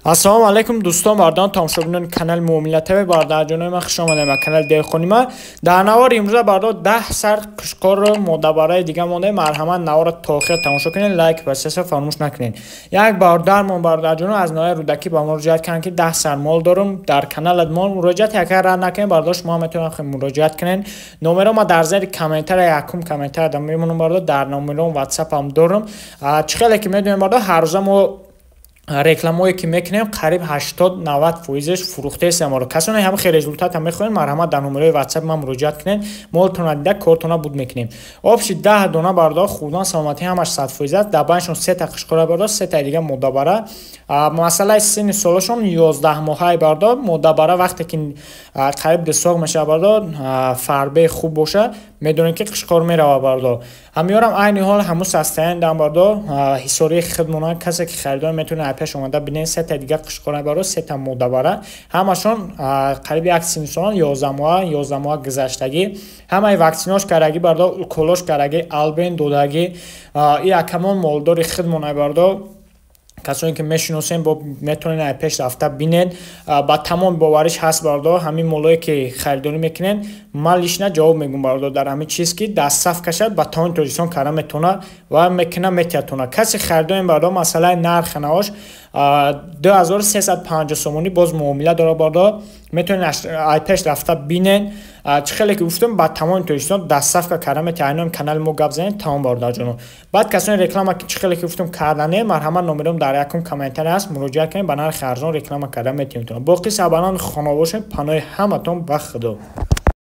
ассалому алайкум дӯстон, бардон тамошобинони канали Муомилатави бардарҷонои ман хуш омадед ба канали Дehqoni ма. Дар навори имрӯза бардо 10 сар қушқор модабараи дига монда. Марҳамат навора то охир тамошо кунед, лайк ва сабскрайб фаромӯш накунед. Як бародармон бардарҷоно аз ноҳияи Рӯдаки ба мо муроҷиат карданд ки 10 сар мол дорам дар каналат мо муроҷиат якар рад накунед. Бардо шумо метавонед муроҷиат кунед. Номерома дар зери комментар якум комментар дам мемонам. Бардо дар номером WhatsApp-ам дорам. Чӣ хеле ки медонем бардо ҳар рӯза мо рекламое ки мекунем қариб 80-90% фурӯхтаест аморо. Касоне ҳам хеле результат ҳам мехоҳем, марҳамат дар номерои WhatsApp ман муроҷиат кунед. Молтона дида кортона буд мекунем. Обши 10 дона бардо худан саломатӣ ҳамаш 100%. Дар байнашон 3 та қушқора бардо, 3 та дига модабара. Масъалаи синни солашон 11 моҳаи бардо модабара вақте ки қариб десоқ меша бардо фарбе хуб боша, медонем ки қушқор мерава бардо. Ҳамёрам айни ҳол ҳаму састаян дар бардо ҳисори хидмона касе ки харидор метавонад пеш омада бинен 3 та дига қушқора бардо, 3 та модабара. Ҳамашон қариб як синни солон 11 моҳа гузаштагӣ. Ҳамаи ваксинош кардаги бардо, уколош кардаги, албен додаги, и акамон молдори хидмона бардо. کسانی که میشناسین با میتونین پیش رفته بینید با تمام باورش هست بردار همین مولایی که خریداری میکنین مالش نه جواب میگم بردار در همین چیز که دست صف کشد با تاون توریسون کارا میتونه و میکنه میتونه کسی خریداری بردار مثلا نرخ نهاش 2350 سومونی باز معامله داره بردار میتونین پیش رفته بینین چه خیلی که گفتم با تمام توریستان دست صف کارا میتونین کانال مو گپ زنید تمام بردار جانو بعد کسانی رکلام چه خیلی که گفتم کردنه مرحمت نمرم در یکم کامنتر هست مراجعه کنید بنار خرجان رکلام کردن میتونید باقی سبانان خانواده‌شون پناه همتون بخدا